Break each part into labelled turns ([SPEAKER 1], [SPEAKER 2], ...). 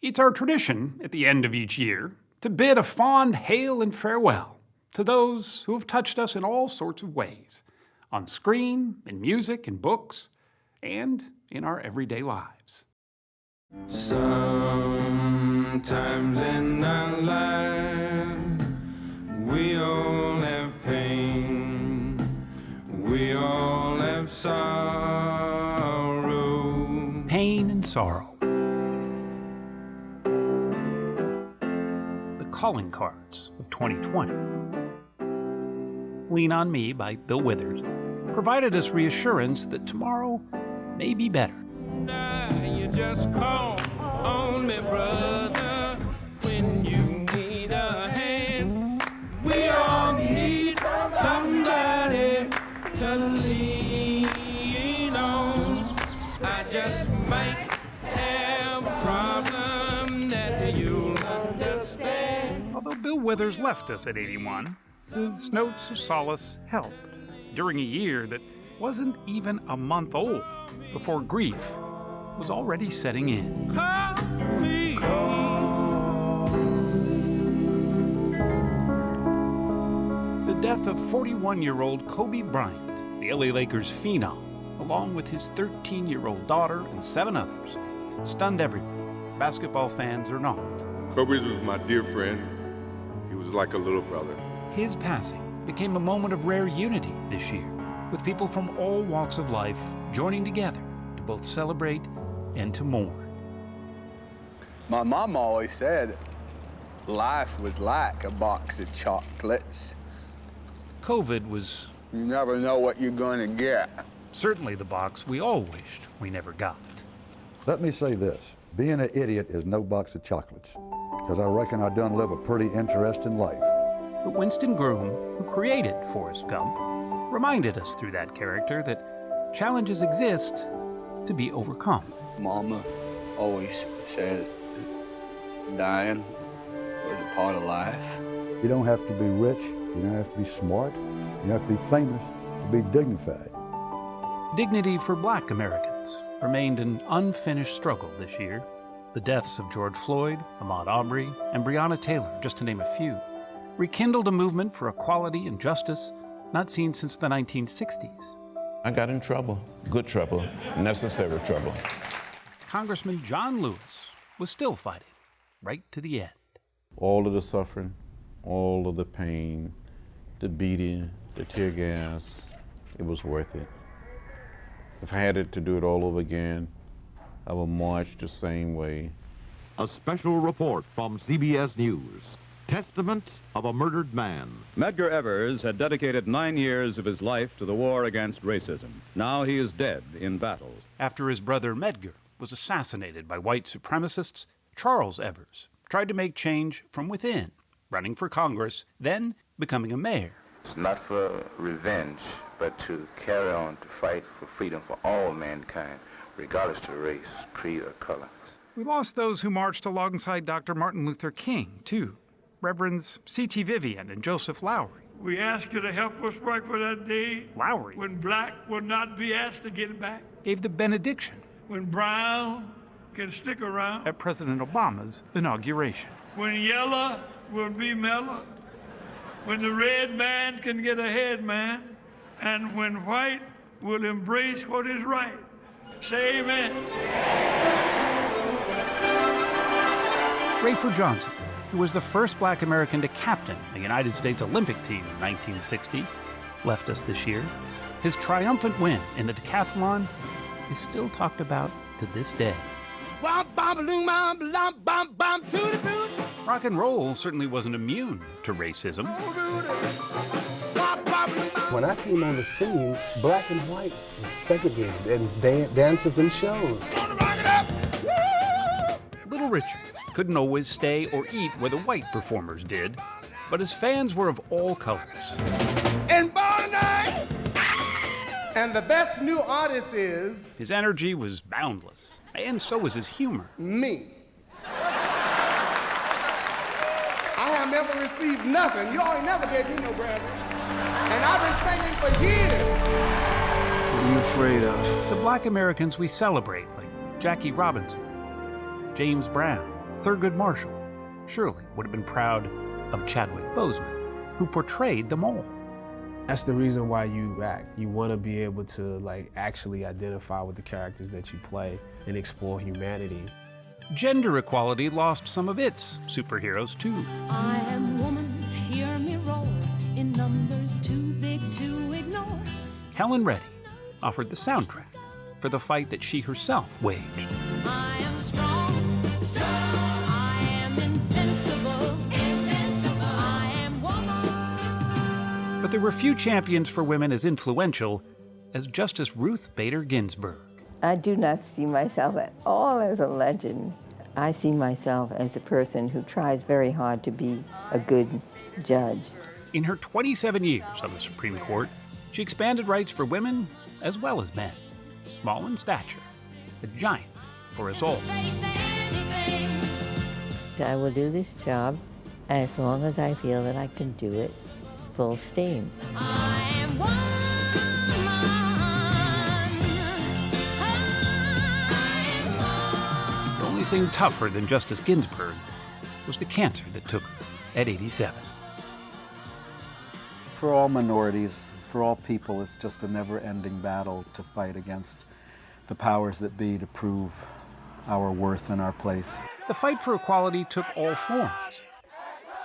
[SPEAKER 1] It's our tradition at the end of each year to bid a fond hail and farewell to those who have touched us in all sorts of ways, on screen, in music, in books, and in our everyday lives.
[SPEAKER 2] Sometimes in our lives, we all have pain, we all have sorrow.
[SPEAKER 1] Pain and sorrow. The calling cards of 2020. Lean on Me by Bill Withers provided us reassurance that tomorrow may be better.
[SPEAKER 2] You just call on me, brother, when you need a hand. We all need somebody to lean on. I just might have a problem that you'll understand.
[SPEAKER 1] Although Bill Withers left us at 81, his notes of solace helped during a year that wasn't even a month old before grief was already setting in.
[SPEAKER 2] Call me.
[SPEAKER 1] The death of 41-year-old Kobe Bryant, the LA Lakers phenom, along with his 13-year-old daughter and 7 others, stunned everyone, basketball fans or not.
[SPEAKER 3] Kobe was my dear friend. He was like a little brother.
[SPEAKER 1] His passing became a moment of rare unity this year, with people from all walks of life joining together to both celebrate and to mourn.
[SPEAKER 4] My mom always said life was like a box of chocolates.
[SPEAKER 1] COVID was
[SPEAKER 4] You never know what you're going to get.
[SPEAKER 1] certainly the box we all wished we never got.
[SPEAKER 5] Let me say this, being an idiot is no box of chocolates, because I reckon I done live a pretty interesting life.
[SPEAKER 1] But Winston Groom, who created Forrest Gump, reminded us through that character that challenges exist to be overcome.
[SPEAKER 4] Mama always said dying was a part of life.
[SPEAKER 5] You don't have to be rich, you don't have to be smart, you don't have to be famous to be dignified.
[SPEAKER 1] Dignity for Black Americans remained an unfinished struggle this year. The deaths of George Floyd, Ahmaud Arbery, and Breonna Taylor, just to name a few, rekindled a movement for equality and justice not seen since the 1960s.
[SPEAKER 6] I got in trouble, good trouble, necessary trouble.
[SPEAKER 1] Congressman John Lewis was still fighting, right to the end.
[SPEAKER 6] All of the suffering, all of the pain, the beating, the tear gas, it was worth it. If I had it to do it all over again, I would march the same way.
[SPEAKER 7] A special report from CBS News. Testament of a murdered man.
[SPEAKER 8] Medgar Evers had dedicated 9 years of his life to the war against racism. Now he is dead in battle.
[SPEAKER 1] After his brother Medgar was assassinated by white supremacists, Charles Evers tried to make change from within, running for Congress, then becoming a mayor.
[SPEAKER 9] It's not for revenge, but to carry on to fight for freedom for all mankind, regardless of race, creed, or color.
[SPEAKER 1] We lost those who marched alongside Dr. Martin Luther King, too. Reverends C.T. Vivian and Joseph Lowry.
[SPEAKER 10] We ask you to help us right for that day
[SPEAKER 1] Lowry
[SPEAKER 10] when black will not be asked to get back,
[SPEAKER 1] gave the benediction
[SPEAKER 10] when brown can stick around,
[SPEAKER 1] at President Obama's inauguration.
[SPEAKER 10] when yellow will be mellow, when the red man can get ahead, man, and when white will embrace what is right. Say amen.
[SPEAKER 1] Rayford Johnson, who was the first Black American to captain the United States Olympic team in 1960, left us this year. His triumphant win in the decathlon is still talked about to this day. Rock and roll certainly wasn't immune to racism.
[SPEAKER 11] When I came on the scene, black and white was segregated in dances and shows.
[SPEAKER 1] Little Richard couldn't always stay or eat where the white performers did, but his fans were of all colors.
[SPEAKER 11] And Bonnie! And the best new artist is...
[SPEAKER 1] His energy was boundless, and so was his humor.
[SPEAKER 11] Me. I have never received nothing. You all ain't never gave me no Grammy. And I've been singing for years.
[SPEAKER 2] What are you afraid of?
[SPEAKER 1] The Black Americans we celebrate, like Jackie Robinson, James Brown, Thurgood Marshall surely would have been proud of Chadwick Boseman, who portrayed them all.
[SPEAKER 12] That's the reason why you act. You want to be able to actually identify with the characters that you play and explore humanity.
[SPEAKER 1] Gender equality lost some of its superheroes too.
[SPEAKER 13] I am woman, hear me roar, in numbers too big to ignore.
[SPEAKER 1] Helen Reddy offered the soundtrack for the fight that she herself waged.
[SPEAKER 13] I am strong, strong. I am invincible, invincible. I am woman.
[SPEAKER 1] But there were few champions for women as influential as Justice Ruth Bader Ginsburg.
[SPEAKER 14] I do not see myself at all as a legend. I see myself as a person who tries very hard to be a good judge.
[SPEAKER 1] In her 27 years on the Supreme Court, she expanded rights for women as well as men, small in stature, a giant for us all.
[SPEAKER 14] I will do this job as long as I feel that I can do it full steam.
[SPEAKER 13] I am woman.
[SPEAKER 1] The only thing tougher than Justice Ginsburg was the cancer that took her at 87.
[SPEAKER 15] For all minorities, for all people, it's just a never-ending battle to fight against the powers that be to prove our worth and our place.
[SPEAKER 1] The fight for equality took all forms.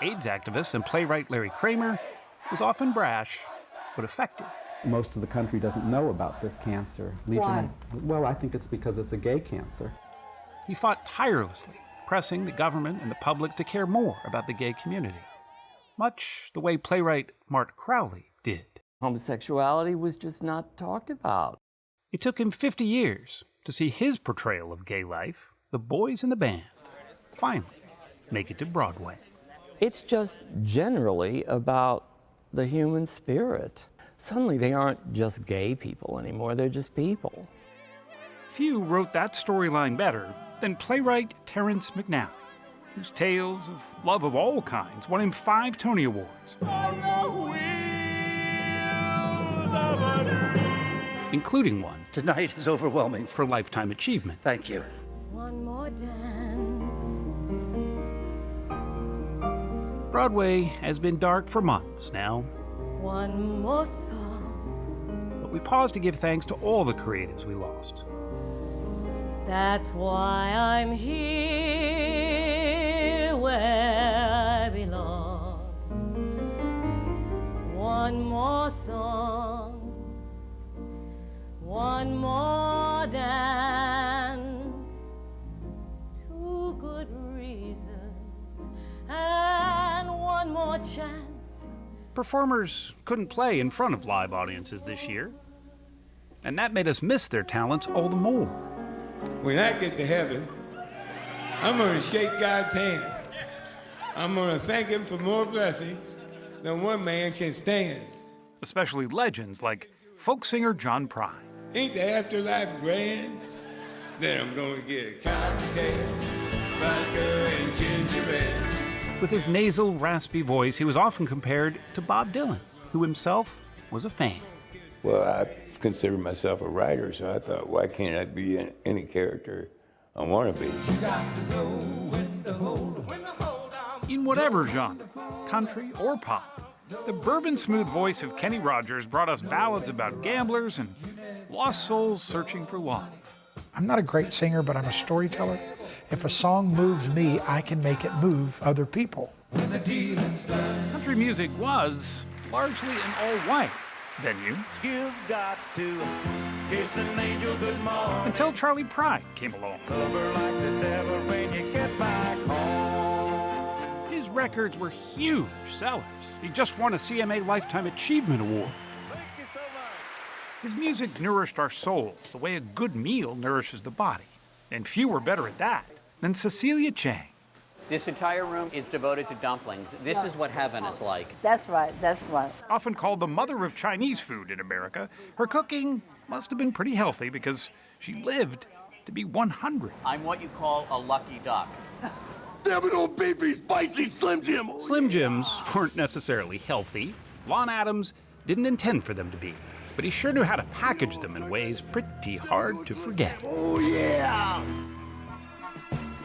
[SPEAKER 1] AIDS activist and playwright Larry Kramer was often brash, but effective.
[SPEAKER 16] Most of the country doesn't know about this cancer.
[SPEAKER 14] Why?
[SPEAKER 16] Well, I think it's because it's a gay cancer.
[SPEAKER 1] He fought tirelessly, pressing the government and the public to care more about the gay community, much the way playwright Mark Crowley did.
[SPEAKER 17] Homosexuality was just not talked about.
[SPEAKER 1] It took him 50 years to see his portrayal of gay life, The Boys in the Band, finally make it to Broadway.
[SPEAKER 17] It's just generally about the human spirit. Suddenly they aren't just gay people anymore, they're just people.
[SPEAKER 1] Few wrote that storyline better than playwright Terrence McNally, whose tales of love of all kinds won him 5 Tony Awards, including one
[SPEAKER 18] tonight is overwhelming
[SPEAKER 1] for Lifetime Achievement.
[SPEAKER 18] Thank you.
[SPEAKER 13] One more dance.
[SPEAKER 1] Broadway has been dark for months now,
[SPEAKER 13] One more song.
[SPEAKER 1] but we pause to give thanks to all the creatives we lost.
[SPEAKER 13] That's why I'm here where I belong. One more song, one more dance, 2 good reasons, and one more chance.
[SPEAKER 1] Performers couldn't play in front of live audiences this year, and that made us miss their talents all the more.
[SPEAKER 10] When I get to heaven, I'm going to shake God's hand. I'm going to thank him for more blessings than one man can stand.
[SPEAKER 1] Especially legends like folk singer John Prine.
[SPEAKER 10] Ain't the afterlife grand? Then I'm going to get a cocktail, vodka and gingerbread.
[SPEAKER 1] With his nasal, raspy voice, he was often compared to Bob Dylan, who himself was a fan.
[SPEAKER 19] Well, I consider myself a writer, so I thought, why can't I be any character I want to be?
[SPEAKER 1] In whatever genre, country or pop, the bourbon-smooth voice of Kenny Rogers brought us ballads about gamblers and lost souls searching for love.
[SPEAKER 20] I'm not a great singer, but I'm a storyteller. If a song moves me, I can make it move other people.
[SPEAKER 1] Country music was largely an all-white venue.
[SPEAKER 2] You've got to kiss an angel good morning.
[SPEAKER 1] Until Charlie Pride came along.
[SPEAKER 2] Love her like the devil when you get back home.
[SPEAKER 1] His records were huge sellers. He just won a CMA Lifetime Achievement Award.
[SPEAKER 2] Thank you so much.
[SPEAKER 1] His music nourished our souls the way a good meal nourishes the body. And few were better at that than Cecilia Chang.
[SPEAKER 21] This entire room is devoted to dumplings. This is what heaven is like.
[SPEAKER 14] That's right, that's right.
[SPEAKER 1] Often called the mother of Chinese food in America, her cooking must have been pretty healthy because she lived to be 100.
[SPEAKER 21] I'm what you call a lucky duck.
[SPEAKER 2] Damn it, old baby, spicy Slim Jim.
[SPEAKER 1] Slim Jims weren't necessarily healthy. Lon Adams didn't intend for them to be, but he sure knew how to package them in ways pretty hard to forget.
[SPEAKER 2] Oh, yeah.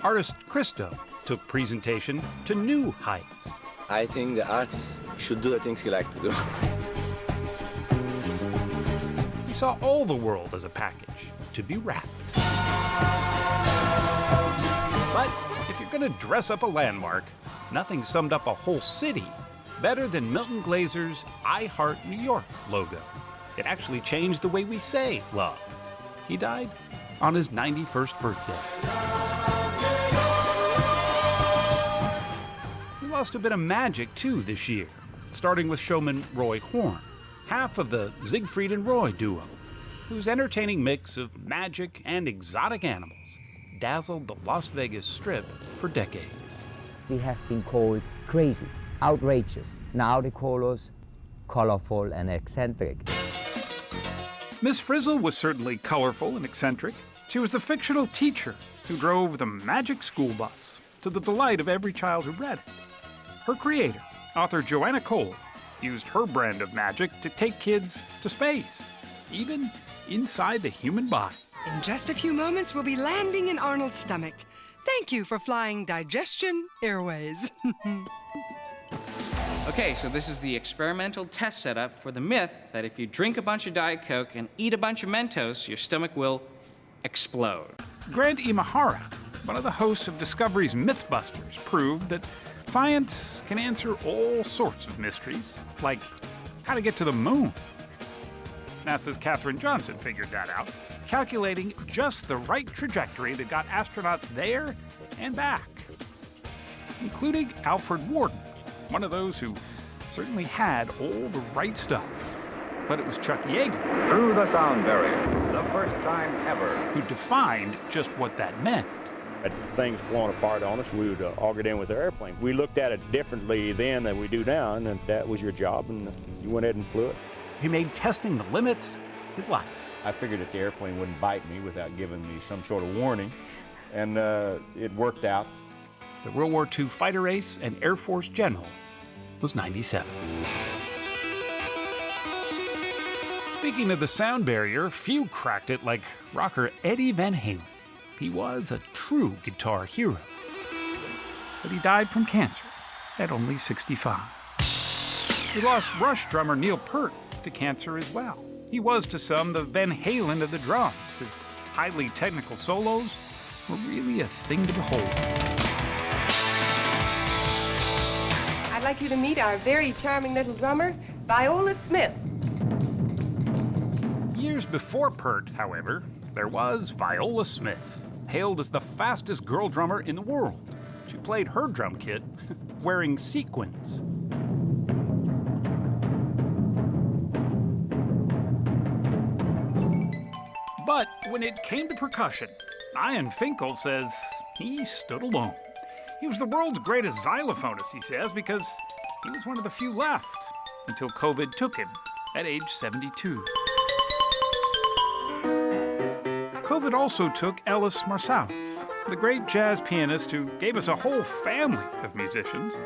[SPEAKER 1] Artist Christo took presentation to new heights.
[SPEAKER 18] I think the artist should do the things he likes to do.
[SPEAKER 1] He saw all the world as a package to be wrapped. But if you're gonna dress up a landmark, nothing summed up a whole city better than Milton Glazer's I Heart New York logo. It actually changed the way we say love. He died on his 91st birthday. We lost a bit of magic too this year, starting with showman Roy Horn, half of the Siegfried and Roy duo, whose entertaining mix of magic and exotic animals dazzled the Las Vegas Strip for decades.
[SPEAKER 22] We have been called crazy, outrageous. Now they call us colorful and eccentric.
[SPEAKER 1] Miss Frizzle was certainly colorful and eccentric. She was the fictional teacher who drove the magic school bus to the delight of every child who read it. Her creator, author Joanna Cole, used her brand of magic to take kids to space, even inside the human body.
[SPEAKER 23] In just a few moments, we'll be landing in Arnold's stomach. Thank you for flying Digestion Airways.
[SPEAKER 24] Okay, so this is the experimental test setup for the myth that if you drink a bunch of Diet Coke and eat a bunch of Mentos, your stomach will explode.
[SPEAKER 1] Grant Imahara, one of the hosts of Discovery's Mythbusters, proved that science can answer all sorts of mysteries, like how to get to the moon. NASA's Katherine Johnson figured that out, calculating just the right trajectory that got astronauts there and back, including Alfred Warden, one of those who certainly had all the right stuff. But it was Chuck Yeager,
[SPEAKER 8] Through the sound barrier, the first time ever,
[SPEAKER 1] who defined just what that meant.
[SPEAKER 25] Had things flown apart on us, we would auger it in with the airplane. We looked at it differently then than we do now, and that was your job, and you went ahead and flew it.
[SPEAKER 1] He made testing the limits his life.
[SPEAKER 25] I figured that the airplane wouldn't bite me without giving me some sort of warning, and it worked out.
[SPEAKER 1] The World War II fighter ace and Air Force general was 97. Speaking of the sound barrier, few cracked it like rocker Eddie Van Halen. He was a true guitar hero. But he died from cancer at only 65. We lost Rush drummer Neil Peart to cancer as well. He was to some the Van Halen of the drums. His highly technical solos were really a thing to behold.
[SPEAKER 26] I'd like you to meet our very charming little drummer, Viola Smith.
[SPEAKER 1] Years before Peart, however, there was Viola Smith, hailed as the fastest girl drummer in the world. She played her drum kit wearing sequins. But when it came to percussion, Ian Finkel says he stood alone. He was the world's greatest xylophonist, he says, because he was one of the few left until COVID took him at age 72. COVID also took Ellis Marsalis, the great jazz pianist who gave us a whole family of musicians,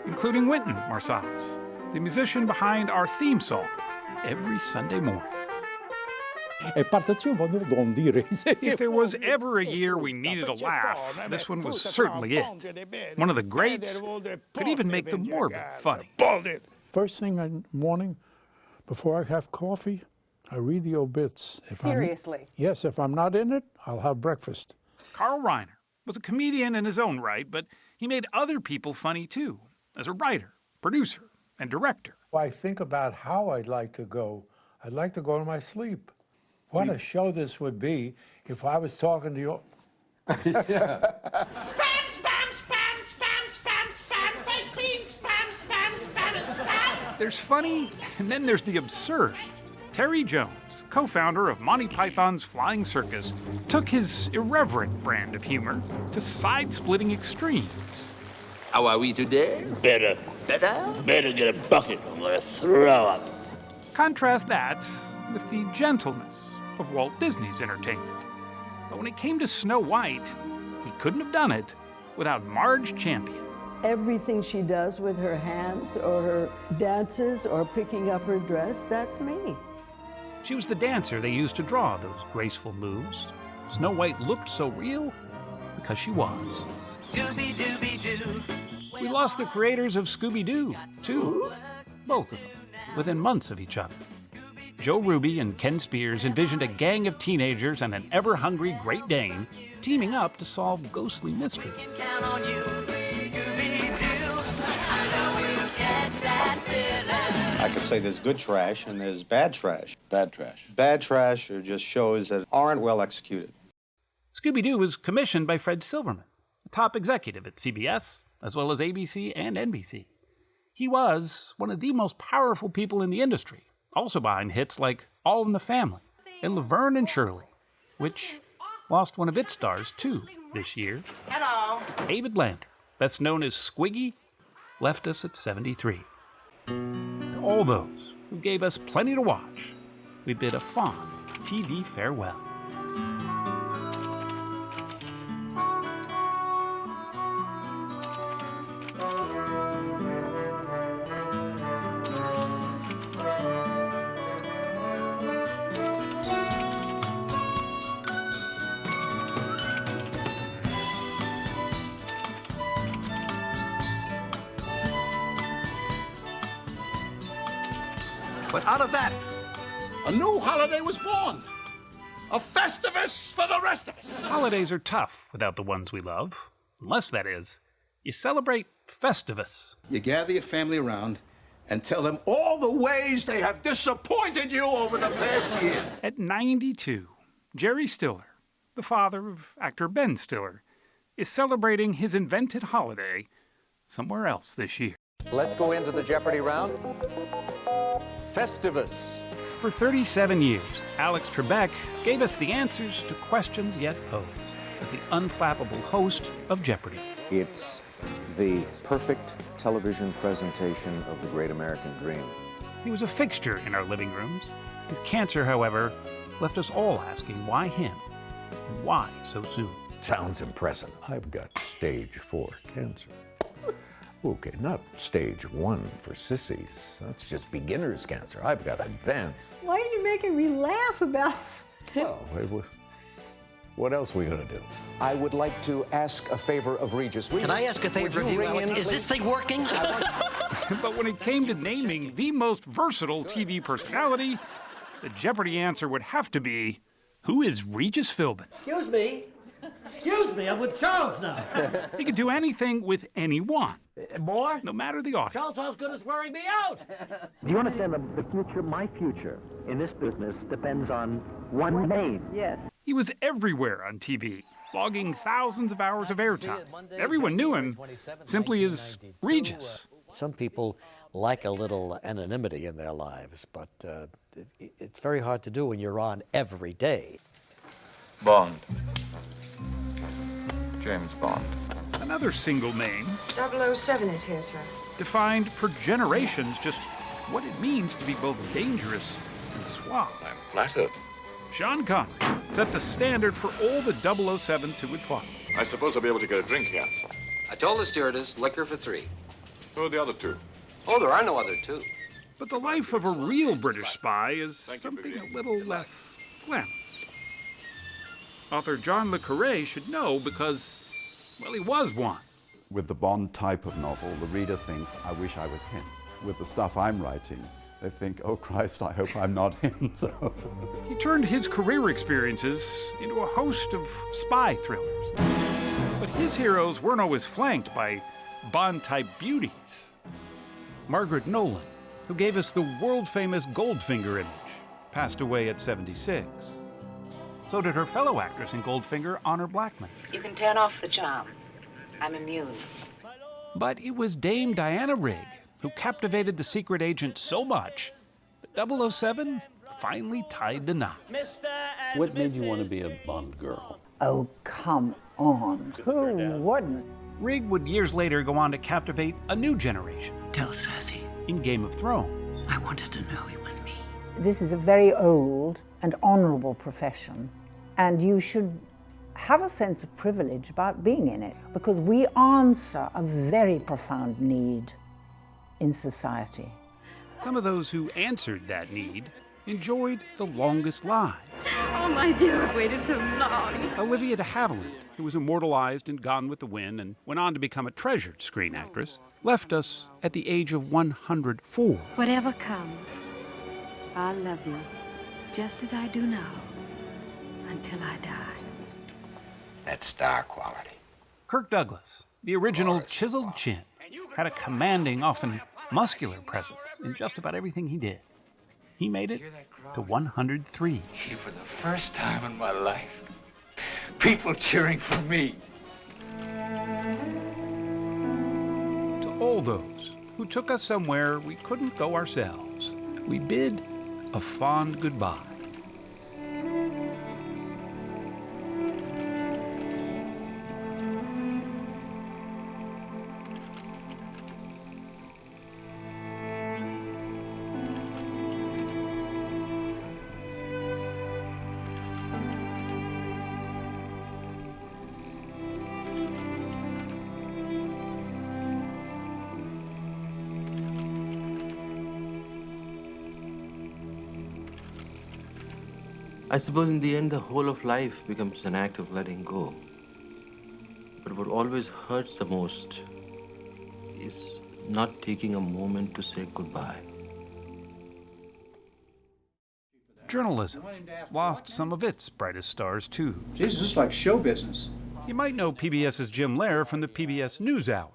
[SPEAKER 1] including Wynton Marsalis, the musician behind our theme song every Sunday morning. If there was ever a year we needed a laugh, this one was certainly it. One of the greats could even make the morbid funny.
[SPEAKER 27] First thing in the morning, before I have coffee, I read the obits.
[SPEAKER 26] Seriously?
[SPEAKER 27] Yes, if I'm not in it, I'll have breakfast.
[SPEAKER 1] Carl Reiner was a comedian in his own right, but he made other people funny too, as a writer, producer, and director.
[SPEAKER 27] I think about how I'd like to go. I'd like to go to my sleep. What a show this would be if I was talking to you.
[SPEAKER 2] Spam, spam, spam, spam, spam, spam, baked beans, spam, spam, spam, and spam.
[SPEAKER 1] There's funny, and then there's the absurd. Terry Jones, co-founder of Monty Python's Flying Circus, took his irreverent brand of humor to side-splitting extremes.
[SPEAKER 28] How are we today?
[SPEAKER 2] Better.
[SPEAKER 28] Better?
[SPEAKER 2] Better get a bucket. I'm gonna throw up.
[SPEAKER 1] Contrast that with the gentleness of Walt Disney's entertainment. But when it came to Snow White, he couldn't have done it without Marge Champion.
[SPEAKER 29] Everything she does with her hands or her dances or picking up her dress, that's me.
[SPEAKER 1] She was the dancer they used to draw those graceful moves. Snow White looked so real because she was. We lost the creators of Scooby-Doo, too. Both of them, within months of each other. Joe Ruby and Ken Spears envisioned a gang of teenagers and an ever-hungry Great Dane teaming up to solve ghostly mysteries.
[SPEAKER 3] I could say there's good trash and there's bad trash. Bad trash. Bad trash are just shows that aren't well executed.
[SPEAKER 1] Scooby-Doo was commissioned by Fred Silverman, a top executive at CBS, as well as ABC and NBC. He was one of the most powerful people in the industry, also behind hits like All in the Family and Laverne and Shirley, which lost one of its stars, too, this year.
[SPEAKER 2] Hello.
[SPEAKER 1] David Lander, best known as Squiggy, left us at 73. To all those who gave us plenty to watch, we bid a fond TV farewell.
[SPEAKER 2] But out of that, a new holiday was born. A Festivus for the rest of us.
[SPEAKER 1] Holidays are tough without the ones we love, unless, that is, you celebrate Festivus.
[SPEAKER 2] You gather your family around and tell them all the ways they have disappointed you over the past year.
[SPEAKER 1] At 92, Jerry Stiller, the father of actor Ben Stiller, is celebrating his invented holiday somewhere else this year.
[SPEAKER 4] Let's go into the Jeopardy round. Festivus.
[SPEAKER 1] For 37 years, Alex Trebek gave us the answers to questions yet posed as the unflappable host of Jeopardy.
[SPEAKER 4] It's the perfect television presentation of the great American dream.
[SPEAKER 1] He was a fixture in our living rooms. His cancer, however, left us all asking why him and why so soon.
[SPEAKER 5] Sounds impressive. I've got stage 4 cancer. Okay, not stage 1 for sissies. That's just beginner's cancer. I've got advanced.
[SPEAKER 29] Why are you making me laugh about it?
[SPEAKER 5] Well, what else are we going to do?
[SPEAKER 4] I would like to ask a favor of Regis.
[SPEAKER 6] Can I ask a favor of you, Alex? Is this thing working?
[SPEAKER 1] But when it came to naming the most versatile TV personality, the Jeopardy answer would have to be, who is Regis Philbin?
[SPEAKER 6] Excuse me. Excuse me, I'm with Charles now.
[SPEAKER 1] He could do anything with anyone.
[SPEAKER 6] More?
[SPEAKER 1] No matter the audience.
[SPEAKER 6] Charles Osgood is wearing me out.
[SPEAKER 7] Do you understand the future, my future in this business depends on one name?
[SPEAKER 29] Yes.
[SPEAKER 1] He was everywhere on TV, logging thousands of hours of airtime. Everyone knew him simply as Regis.
[SPEAKER 6] Some people like a little anonymity in their lives, but it's very hard to do when you're on every day.
[SPEAKER 9] Bond. James Bond.
[SPEAKER 1] Another single name.
[SPEAKER 26] 007 is here, sir.
[SPEAKER 1] Defined for generations just what it means to be both dangerous and suave.
[SPEAKER 9] I'm flattered.
[SPEAKER 1] Sean Connery set the standard for all the 007s who would follow.
[SPEAKER 9] I suppose I'll be able to get a drink here.
[SPEAKER 3] I told the stewardess, liquor for 3.
[SPEAKER 9] Who are the other 2?
[SPEAKER 3] Oh, there are no other 2.
[SPEAKER 1] But the life of a real British spy is something a little less glamorous. Author John le Carré should know because, well, he was one.
[SPEAKER 11] With the Bond type of novel, the reader thinks, I wish I was him. With the stuff I'm writing, they think, oh Christ, I hope I'm not him. So.
[SPEAKER 1] He turned his career experiences into a host of spy thrillers. But his heroes weren't always flanked by Bond-type beauties. Margaret Nolan, who gave us the world-famous Goldfinger image, passed away at 76. So did her fellow actress in Goldfinger, Honor Blackman.
[SPEAKER 12] You can turn off the charm. I'm immune.
[SPEAKER 1] But it was Dame Diana Rigg who captivated the secret agent so much that 007 finally tied the knot.
[SPEAKER 15] What made you want to be a Bond girl?
[SPEAKER 29] Oh, come on. Who wouldn't?
[SPEAKER 1] Rigg would years later go on to captivate a new generation.
[SPEAKER 12] Tell Cersei.
[SPEAKER 1] In Game of Thrones.
[SPEAKER 12] I wanted to know it was me.
[SPEAKER 29] This is a very old and honorable profession, and you should have a sense of privilege about being in it, because we answer a very profound need in society.
[SPEAKER 1] Some of those who answered that need enjoyed the longest lives.
[SPEAKER 10] Oh, my dear, I've waited so long.
[SPEAKER 1] Olivia de Havilland, who was immortalized in Gone with the Wind and went on to become a treasured screen actress, left us at the age of 104.
[SPEAKER 10] Whatever comes, I'll love you just as I do now, until I die.
[SPEAKER 13] That's star quality.
[SPEAKER 1] Kirk Douglas, the original chiseled chin, had a commanding, often muscular presence in just about everything he did. He made it to 103.
[SPEAKER 13] For the first time in my life, people cheering for me.
[SPEAKER 1] To all those who took us somewhere we couldn't go ourselves, we bid a fond goodbye.
[SPEAKER 14] I suppose in the end, the whole of life becomes an act of letting go. But what always hurts the most is not taking a moment to say goodbye.
[SPEAKER 1] Journalism lost some of its brightest stars, too.
[SPEAKER 16] Jesus, it's like show business.
[SPEAKER 1] You might know PBS's Jim Lehrer from the PBS NewsHour,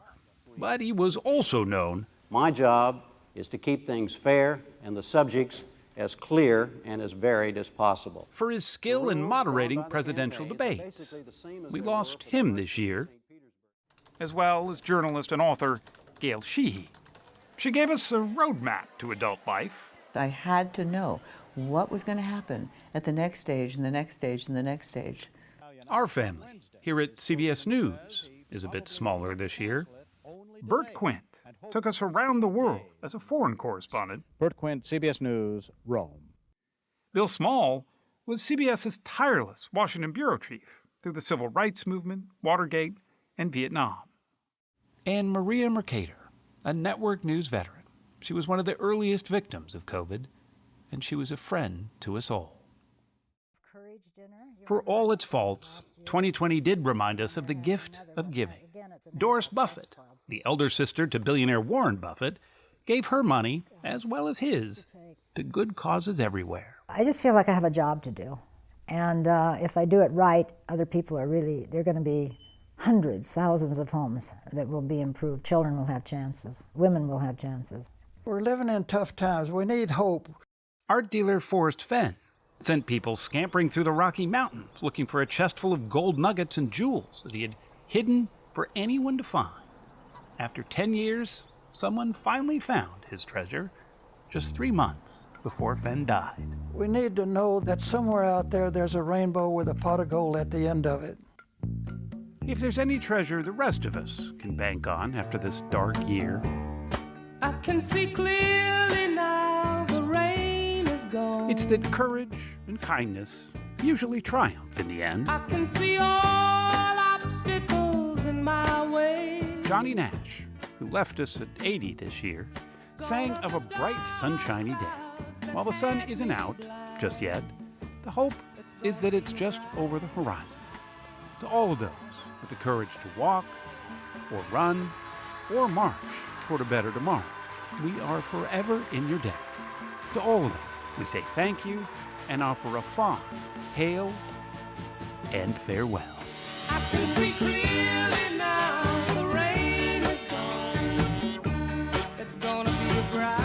[SPEAKER 1] but he was also known.
[SPEAKER 15] My job is to keep things fair and the subjects as clear and as varied as possible.
[SPEAKER 1] For his skill in moderating presidential debates. We lost him this year, as well as journalist and author Gail Sheehy. She gave us a roadmap to adult life.
[SPEAKER 17] I had to know what was going to happen at the next stage and the next stage and the next stage.
[SPEAKER 1] Our family here at CBS News is a bit smaller this year. Bert Quint took us around the world as a foreign correspondent.
[SPEAKER 18] Bert Quint, CBS News, Rome.
[SPEAKER 1] Bill Small was CBS's tireless Washington bureau chief through the Civil Rights Movement, Watergate, and Vietnam. And Maria Mercator, a network news veteran. She was one of the earliest victims of COVID, and she was a friend to us all. For all its faults, 2020 did remind us of the gift of giving. Doris Buffett, the elder sister to billionaire Warren Buffett, gave her money, as well as his, to good causes everywhere.
[SPEAKER 19] I just feel like I have a job to do. And if I do it right, other people are really, they're going to be hundreds, thousands of homes that will be improved. Children will have chances. Women will have chances.
[SPEAKER 20] We're living in tough times. We need hope.
[SPEAKER 1] Art dealer Forrest Fenn sent people scampering through the Rocky Mountains looking for a chest full of gold nuggets and jewels that he had hidden for anyone to find. After 10 years, someone finally found his treasure just 3 months before Fenn died.
[SPEAKER 20] We need to know that somewhere out there there's a rainbow with a pot of gold at the end of it.
[SPEAKER 1] If there's any treasure the rest of us can bank on after this dark year,
[SPEAKER 2] I can see clearly now the rain is gone.
[SPEAKER 1] it's that courage and kindness usually triumph in the end.
[SPEAKER 2] I can see all obstacles in my way.
[SPEAKER 1] Johnny Nash, who left us at 80 this year, sang of a bright, sunshiny day. While the sun isn't out just yet, the hope is that it's just over the horizon. To all of those with the courage to walk, or run, or march toward a better tomorrow, we are forever in your debt. To all of them, we say thank you and offer a fond hail and farewell.
[SPEAKER 2] I can see clearly now the rain is gone. It's gonna be a bright